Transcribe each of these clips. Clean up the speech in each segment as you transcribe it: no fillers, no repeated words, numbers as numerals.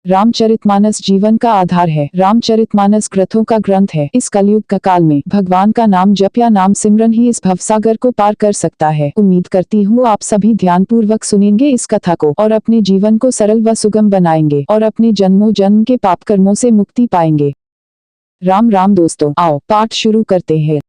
रामचरितमानस जीवन का आधार है। रामचरितमानस ग्रंथों का ग्रंथ है। इस कलयुग का काल में भगवान का नाम जप या नाम सिमरन ही इस भवसागर को पार कर सकता है। उम्मीद करती हूँ आप सभी ध्यानपूर्वक सुनेंगे इस कथा को और अपने जीवन को सरल व सुगम बनाएंगे और अपने जन्मों जन्म के पाप कर्मों से मुक्ति पाएंगे। राम राम दोस्तों, आओ पाठ शुरू करते हैं।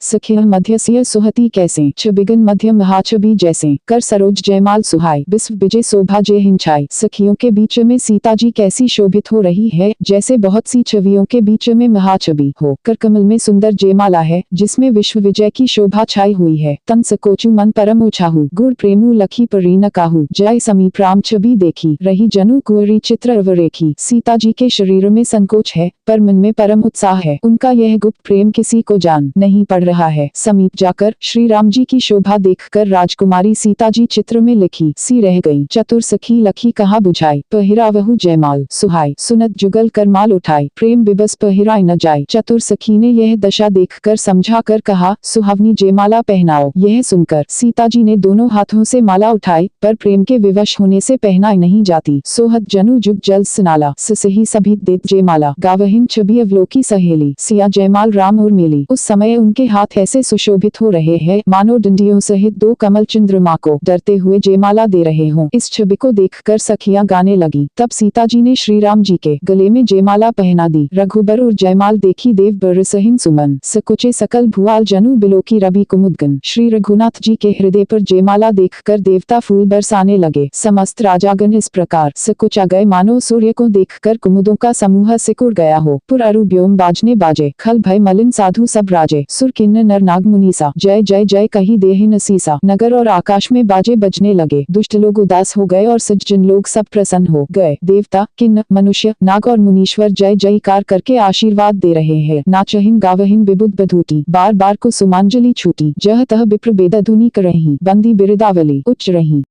सखिय मध्यसिय सुहती कैसे छबिगन मध्य महाछबी जैसे कर सरोज जयमाल सुहाई विश्व विजय शोभा जय हिंचाई। सखियों के बीच में सीता जी कैसी शोभित हो रही है, जैसे बहुत सी छवियों के बीच में महाछबी हो। कर कमल में सुंदर जयमाला है जिसमें विश्व विजय की शोभा छाई हुई है। तन सकोचु मन परम उछाहु गुर प्रेमु लखी परी न काहू जय समीप राम छवि देखी रही जनु कुंवरी चित्र अवरेखी। सीता जी के शरीर में संकोच है पर मन में परम उत्साह है। उनका यह गुप्त प्रेम किसी को जान नहीं पड़ रहा है। समीप जाकर श्री राम जी की शोभा देखकर राजकुमारी सीता जी चित्र में लिखी सी रह गई। चतुर सखी लखी कहाँ बुझाई पहिरावहु जयमाल सुहाई सुनत जुगल कर माल उठाई प्रेम बिबस पहिराई न जाई। चतुर सखी ने यह दशा देखकर समझा कर कहा सुहावनी जयमाला पहनाओ। यह सुनकर सीता जी ने दोनों हाथों से माला उठाई पर प्रेम के विवश होने से पहनाई नहीं जाती। सोहत जनु जुग जल स्नाला सही सभी देत जयमाला गावहिन छवि अवलोकी सहेली सिया जयमाल राम और मिली। उस समय उनके हाथ ऐसे सुशोभित हो रहे हैं मानो डंडियों सहित दो कमल चंद्रमा को डरते हुए जयमाला दे रहे हों। इस छवि को देखकर सखियां गाने लगी। तब सीता जी ने श्री राम जी के गले में जयमाला पहना दी। रघुबर और जयमाल देखी देव बरसहिन सुमन सकुचे सकल भुआल जनु बिलोकी रवि कुमुदगन। श्री रघुनाथ जी के हृदय पर जयमाला देखकर देवता फूल बरसाने लगे। समस्त राजागण इस प्रकार सकुचा गए मानो सूर्य को देखकर कुमुदों का समूह सिकुड़ गया हो। पुर अरु व्योम बाजने बाजे खल भय मलिन साधु सब राजे सुर किन्न नर नाग मुनीसा जय जय जय कही देहि नसीसा। नगर और आकाश में बाजे बजने लगे। दुष्ट लोग उदास हो गए और सज्जन लोग सब प्रसन्न हो गए। देवता किन्न मनुष्य नाग और मुनीश्वर जय जयकार करके आशीर्वाद दे रहे हैं। नाचहिन गावहिन विबुध बधूटी बार बार को सुमांजलि छूटी जह तह विप्र बेदधुनी करही बंदी बिरदावली उच्च रही।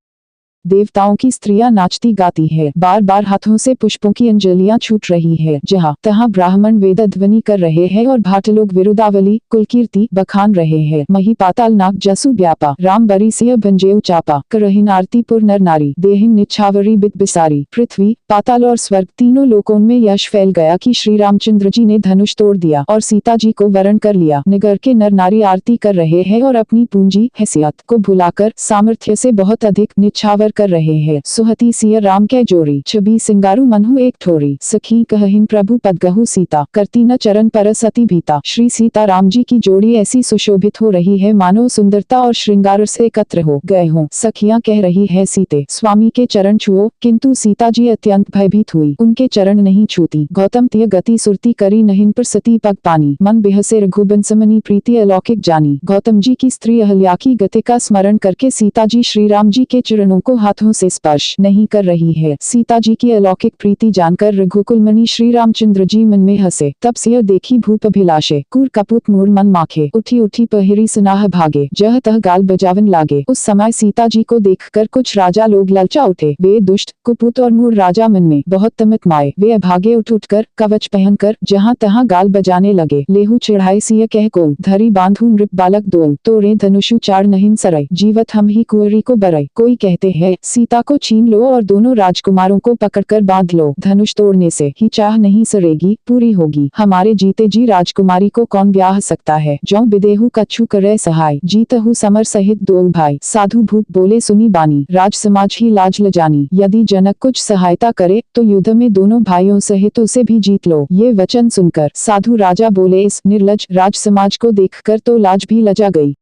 देवताओं की स्त्रियां नाचती गाती है। बार बार हाथों से पुष्पों की अंजलियां छूट रही है। जहाँ तहाँ ब्राह्मण वेद ध्वनि कर रहे हैं और भाट लोग विरुदावली कुलकीर्ति बखान रहे हैं। मही पाताल नाग जसु व्यापा राम बरी सिय भंजेउ चापा करहिन आरती पुर नर नारी देहिन निछावरी बित बिसारी। पृथ्वी पाताल और स्वर्ग तीनों लोकों में यश फैल गया कि श्री रामचंद्र जी ने धनुष तोड़ दिया और सीता जी को वरण कर लिया। नगर के नर नारी आरती कर रहे हैं और अपनी पूंजी हैसियत को भुलाकर सामर्थ्य से बहुत अधिक निछावर कर रहे हैं। सुहती सिय राम के जोरी छवि सिंगारू मनहु एक ठोरी सखी कहहिन प्रभु पदगहु सीता करती न चरण पर सती भीता। श्री सीता राम जी की जोड़ी ऐसी सुशोभित हो रही है मानो सुंदरता और श्रृंगार से एकत्र हो गए हों। सखियां कह रही है सीते स्वामी के चरण छुओ, किंतु सीता जी अत्यंत भयभीत हुई। उनके चरण नहीं छूती। गौतम तिय गति सुरती करी नहिन पर सती पग पानी मन बिहसे रघुबंसमनी प्रीति अलौकिक जानी। गौतम जी की स्त्री अहल्या की गति का स्मरण करके सीता जी श्री राम जी के चरणों को हाथों से स्पर्श नहीं कर रही है। सीता जी की अलौकिक प्रीति जानकर रघुकुल मणि श्री रामचंद्र जी मन में हंसे। तब सिय देखी भूप अभिलाषे कूर कपूत मूर मन माखे उठी उठी पहिरी सुनाह भागे जह तह गाल बजावन लागे। उस समय सीता जी को देखकर कुछ राजा लोग ललचा उठे। वे दुष्ट कुपूत और मूर राजा मन में बहुत तमित माए। वे अभागे उठ उठकर कवच पहनकर जहाँ तहाँ गाल बजाने लगे। लेहू चिढ़ाई सिय कह को धरी बांधू नृप बालक दो तोरे धनुषु चार नहिन सरई जीवत हम ही कुंवरी को बरई। कोई कहते हैं सीता को छीन लो और दोनों राजकुमारों को पकड़कर बांध लो। धनुष तोड़ने से ही चाह नहीं सरेगी पूरी होगी। हमारे जीते जी राजकुमारी को कौन ब्याह सकता है। जौ बिदेहु कछु करे सहाय जीतहु समर सहित दो भाई। साधु भूप बोले सुनी बानी राज समाज ही लाज लजानी। यदि जनक कुछ सहायता करे तो युद्ध में दोनों भाइयों सहित उसे भी जीत लो। ये वचन सुनकर साधु राजा बोले इस निर्लज राज समाज को देखकर तो लाज भी लजा गई।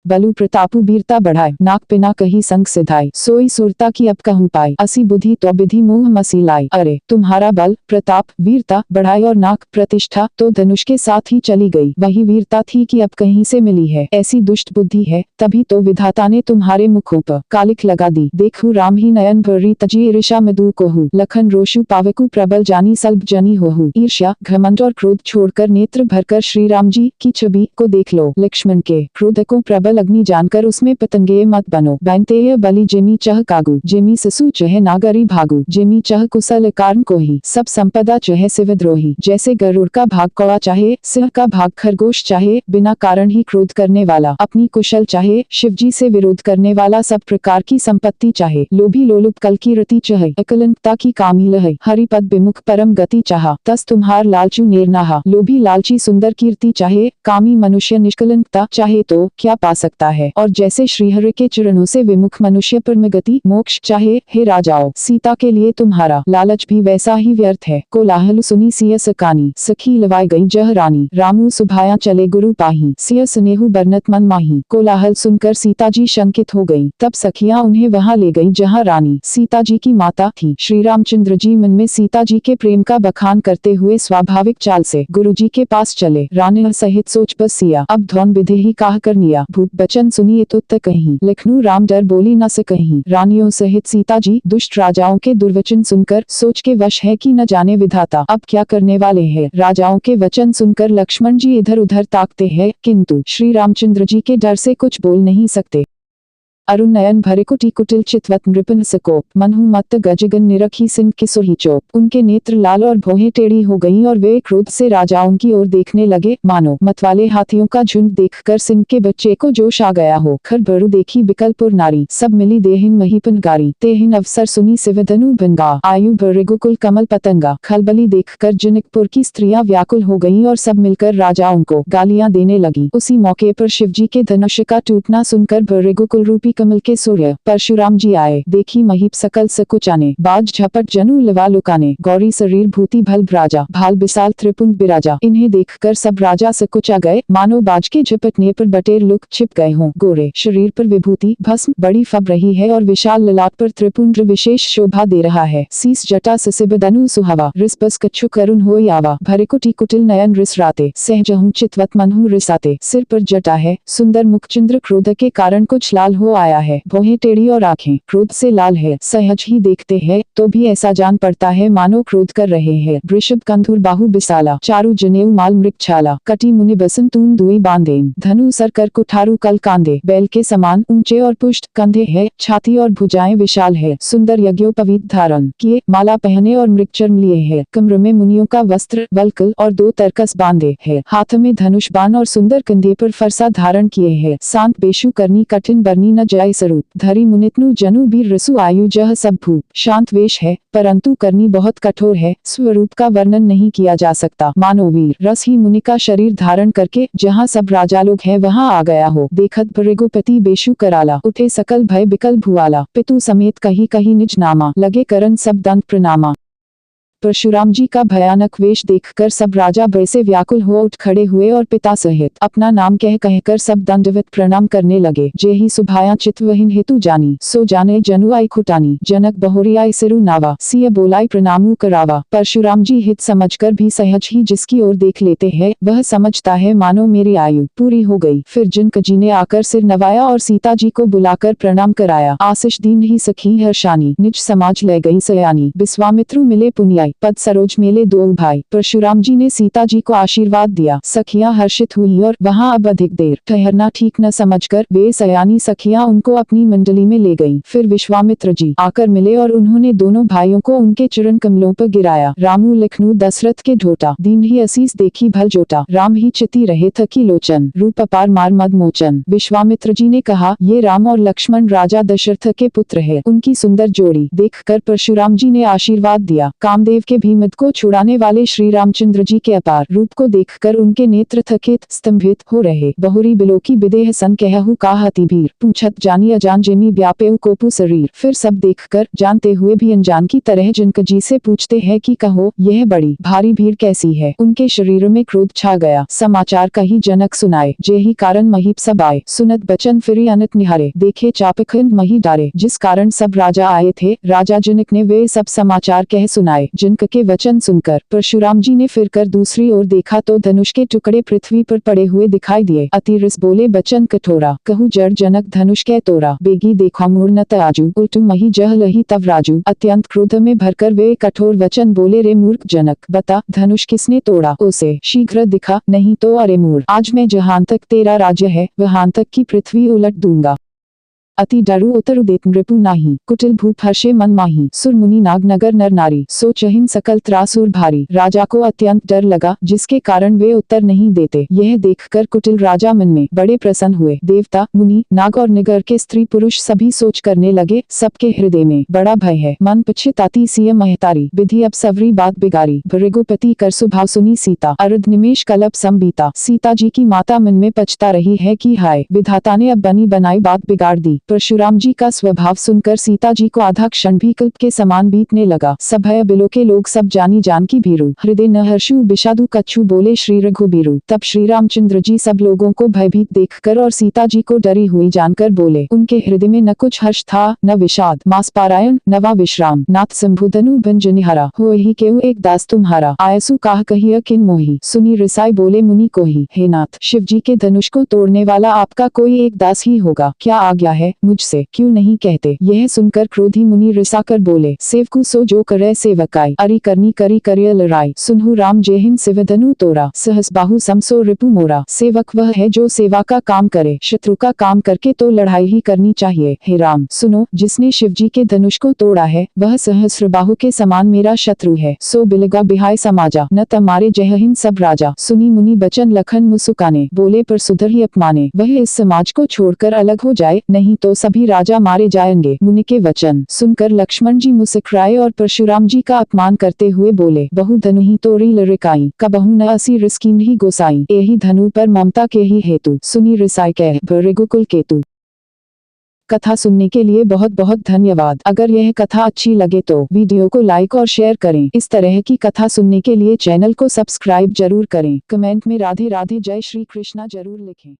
बलु प्रतापु वीरता बढ़ाए नाक पिना कही संग सिधाई सोई सुरता की अब कहूँ पाई असी बुद्धि तो विधि मोह मसी लाई। अरे तुम्हारा बल प्रताप वीरता बढ़ाई और नाक प्रतिष्ठा तो धनुष के साथ ही चली गई। वही वीरता थी कि अब कहीं से मिली है। ऐसी दुष्ट बुद्धि है तभी तो विधाता ने तुम्हारे मुखों पर कालिख लगा दी। देखू राम ही नयन भरी तजी ईर्षा मधु कोहू लखन रोशु पावकु प्रबल जानी सल्भ जनी होहू। ईर्ष्या घमंड और क्रोध छोड़कर नेत्र भरकर श्री राम जी की छवि को देख लो। लक्ष्मण के क्रोध को प्रबल लगनी जानकर उसमें पतंगे मत बनो। बैंते बलि जेमी चह कागु, जेमी ससु चह नागरी भागु, जेमी चह कुशल कारण कोही, सब संपदा चह शिवद्रोही। जैसे गरुड़ का भाग कौवा चाहे, सिंह का भाग खरगोश चाहे, बिना कारण ही क्रोध करने वाला अपनी कुशल चाहे, शिवजी से विरोध करने वाला सब प्रकार की संपत्ति चाहे, लोभी लोलुप कल की रति चाहे, अकलंकता की कामी लहे, हरिपद विमुख परम गति चाहा, तस तुम्हार लालचू नेरनाहा। लोभी लालची सुंदर कीर्ति चाहे, कामी मनुष्य निष्कलंकता चाहे तो क्या पा सकता है। और जैसे श्रीहरि के चरणों से विमुख मनुष्य परम गति मोक्ष चाहे, हे राजाओं, सीता के लिए तुम्हारा लालच भी वैसा ही व्यर्थ है। कोलाहल सुनी सिय सकानी, सखी लवाई गई जह रानी, रामू सुभाया चले गुरु पाही, सिय स्नेहु बरनत मन माही। कोलाहल सुनकर सीता जी शंकित हो गई। तब सखियां उन्हें वहां ले गईं जहां रानी सीता जी की माता थी। श्री रामचंद्र जी मन में सीता जी के प्रेम का बखान करते हुए स्वाभाविक चाल से गुरु जी के पास चले। रानी सहित सोच बसिया, अब धौन विधि ही काह करनिया, भूप बचन सुनिए तो कहीं, लिखनू राम डर बोली न सकहीं। रानियों सहित सीता जी दुष्ट राजाओं के दुर्वचन सुनकर सोच के वश है कि न जाने विधाता अब क्या करने वाले हैं। राजाओं के वचन सुनकर लक्ष्मण जी इधर उधर ताकते हैं, किंतु श्री रामचंद्र जी के डर से कुछ बोल नहीं सकते। अरुण नयन भरे कुटी कुटिल चितवत नृपन सकोप, मनहु मत्त गजगन निरखी सिंह की सुही चोप। उनके नेत्र लाल और भौहें टेढ़ी हो गईं और वे क्रोध से राजाओं की ओर देखने लगे, मानो मतवाले हाथियों का झुंड देखकर सिंह के बच्चे को जोश आ गया हो। खर बरु देखी बिकलपुर नारी, सब मिली देहिन महीपन गारी, तेहिन अवसर सुनी सिवधनु भंगा, आयु भरे गुकुल कमल पतंगा। खलबली देखकर जनकपुर की स्त्रियां व्याकुल हो गईं और सब मिलकर राजाओं को गालियां देने लगी। उसी मौके पर शिवजी के धनुष का टूटना सुनकर भरे गुकुल रूपी कमल के सूर्य परशुराम जी आए। देखी महीप सकल सकुचाने, बाज झपट जनु लवा लुकाने, गौरी शरीर भूति भल भ्राजा, भाल बिसाल त्रिपुंड बिराजा। इन्हें देखकर सब राजा सकुचा गए, मानो बाज के झपटने पर बटेर लुक छिप गए हों। गोरे शरीर पर विभूति भस्म बड़ी फब रही है और विशाल ललाट पर त्रिपुंड विशेष शोभा दे रहा है। सीस जटा ससिबदनु सुहावा, रिसबस कच्छु करुण होई आवा, भरे कुटी कुटिल नयन रिसराते, सहजहु चितवत मनहु रिसाते। सिर पर जटा है, सुंदर मुखचंद्र क्रोध के कारण कुछ लाल हो आया है, भौहें टेढ़ी और आंखें क्रोध से लाल है। सहज ही देखते हैं तो भी ऐसा जान पड़ता है मानो क्रोध कर रहे हैं। वृषभ कंधुर बाहु बिसाला, चारु जनेऊ माल मृग छाला, कटी मुनि बसन तून दुई बांधेन, धनु सर कर कुठारू कल कांदे। बैल के समान ऊंचे और पुष्ट कंधे है, छाती और भुजाएं विशाल है। सुंदर यज्ञोपवीत धारण किए, माला पहने और मृग चर्म लिए है। कमर में मुनियों का वस्त्र वल्कल और 2 तरकस बांधे है। हाथ में धनुष बाण और सुंदर कंधे पर फरसा धारण किए है। शांत बेशु करनी कठिन बरनी न जाय स्वरूप, धरी मुनितनु जनु बीर रसु आयु जह सब भूप। शांत वेश है परंतु करनी बहुत कठोर है, स्वरूप का वर्णन नहीं किया जा सकता, मानो वीर रस ही मुनि का शरीर धारण करके जहाँ सब राजा लोग हैं वहाँ आ गया हो। देखत भृगुपति बेशु कराला, उठे सकल भय बिकल भुआला, पितु समेत कहीं कहीं निज नामा, लगे करन सब दंत प्रणामा। परशुराम जी का भयानक वेश देखकर सब राजा भय से व्याकुल हो उठ खड़े हुए और पिता सहित अपना नाम कह कहकर सब दंडवत प्रणाम करने लगे। जे ही सुभाया चितवहिन हेतु जानी, सो जाने जनु आई खुटानी, जनक बहुरियाई सिरु नावा, सिय बोलाई प्रणामु करावा। परशुराम जी हित समझकर भी सहज ही जिसकी ओर देख लेते हैं वह समझता है मानो मेरी आयु पूरी हो गई। फिर जनक जी ने आकर सिर नवाया और सीता जी को बुलाकर प्रणाम कराया। आशीष दीन ही सखी हर्षानी, निज समाज ले गई सयानी, विश्वामित्रु मिले पुनिया, पद सरोज मेले 2 भाई। परशुराम जी ने सीता जी को आशीर्वाद दिया। सखियां हर्षित हुई और वहां अब अधिक देर ठहरना ठीक न समझकर वे सयानी सखियां उनको अपनी मंडली में ले गईं। फिर विश्वामित्र जी आकर मिले और उन्होंने दोनों भाइयों को उनके चरण कमलों पर गिराया। रामू लिखनू दशरथ के ढोटा, दीन ही असीस देखी भल जोटा, राम ही चिति रहे थकी लोचन, रूप अपार मार मद मोचन। विश्वामित्र जी ने कहा, ये राम और लक्ष्मण राजा दशरथ के पुत्र है। उनकी सुंदर जोड़ी देखकर परशुराम जी ने आशीर्वाद दिया। कामदेव के भीमत को छुड़ाने वाले श्री रामचंद्र जी के अपार रूप को देखकर उनके नेत्र थकित स्तंभित हो रहे। बहुरी बिलोकी बिदेह सन कहु काहति भीर, पूछत जानी अजान जेमी व्यापेउ कोपु शरीर। फिर सब देखकर जानते हुए भी अनजान की तरह जनक जी से पूछते हैं कि कहो यह बड़ी भारी भीड़ कैसी है। उनके शरीर में क्रोध छा गया। समाचार कही जनक सुनाए, जे ही कारण महीप सब आए, सुनत बचन फिरी अनत निहारे, देखे चापखंड मही डारे। जिस कारण सब राजा आए थे राजा जनक ने वे सब समाचार कह सुनाए। अर्जुन के वचन सुनकर परशुराम जी ने फिरकर दूसरी ओर देखा तो धनुष के टुकड़े पृथ्वी पर पड़े हुए दिखाई दिए। अति रिस बोले बचन कठोरा, कहू जड़ जनक धनुष कै तोरा। बेगी देखा मूर्नत आजू, उल्टू मही जह लही तव राजू। अत्यंत क्रोध में भरकर वे कठोर वचन बोले, रे मूर्ख जनक, बता धनुष किसने तोड़ा। उसे शीघ्र दिखा, नहीं तो अरे मूर्ख, आज मैं जहां तक तेरा राज्य है वहां तक की पृथ्वी उलट दूंगा। अति डरु उतर उदेत नृपु नाही, कुटिल भूप हर्षे मन माही। सुर मुनि नाग नगर नर नारी, सो चहिन सकल त्रासुर भारी। राजा को अत्यंत डर लगा, जिसके कारण वे उत्तर नहीं देते। यह देखकर कुटिल राजा मन में बड़े प्रसन्न हुए। देवता, मुनि, नाग और निगर के स्त्री पुरुष सभी सोच करने लगे, सबके हृदय में बड़ा भय है। मन पछताती सिय महतारी, विधि अब सवरी बात बिगारी। भृगुपति कर सुभाव सुनी सीता, अर्ध निमेष कलप संबीता। सीता जी की माता मन में पछता रही है कि हाय, विधाता ने अब बनी बनाई बात बिगाड़ दी। परशुराम जी का स्वभाव सुनकर सीता जी को आधा क्षण भी कल्प के समान बीतने लगा। सभय बिलो के लोग सब जानी जान की भीरू, हृदय न हर्षु विषादु कच्छू बोले श्री रघुबीरू। तब श्री रामचंद्र जी सब लोगों को भयभीत देखकर और सीता जी को डरी हुई जानकर बोले। उनके हृदय में न कुछ हर्ष था न विषाद। मास पारायण नवा विश्राम, नाथ शंभुधनु भंजनिहारा। हो ही केउ एक दास तुम्हारा, आयसु काह कहिय किन मोही। सुनी रिसाई बोले मुनि को ही, हे नाथ, शिव जी के धनुष को तोड़ने वाला आपका कोई एक दास ही होगा। क्या आज्ञा है, मुझसे क्यों नहीं कहते। यह सुनकर क्रोधी मुनि रिसाकर बोले, सेवकु सो जो करे सेवकाई, अरि करनी करी करिय लड़ाई। सुनहु राम जेहिन सिवधनु तोरा, सहस बाहु समसो रिपु मोरा। सेवक वह है जो सेवा का काम करे, शत्रु का काम करके तो लड़ाई ही करनी चाहिए। हे राम सुनो, जिसने शिव जी के धनुष को तोड़ा है वह सहस्र बाहु के समान मेरा शत्रु है। सो बिलगा बिहाय समाजा, न तमारे जयहिन सब राजा। सुनी मुनि बचन लखन मुसुकाने, बोले पर सुधर ही अपमाने। वह इस समाज को छोड़कर अलग हो जाए, नहीं तो सभी राजा मारे जाएंगे। मुनि के वचन सुनकर लक्ष्मण जी मुस्कुराए और परशुराम जी का अपमान करते हुए बोले, बहु धनु ही तोड़ी लरिकाई, कबहु न असी रिस्कीन ही गोसाई। एही धनु पर ममता के ही हेतु, सुनी रिसाई कह भृगुकुल केतु। कथा सुनने के लिए बहुत बहुत धन्यवाद। अगर यह कथा अच्छी लगे तो वीडियो को लाइक और शेयर करें। इस तरह की कथा सुनने के लिए चैनल को सब्सक्राइब जरूर करें। कमेंट में राधे राधे जय श्री कृष्णा जरूर लिखें।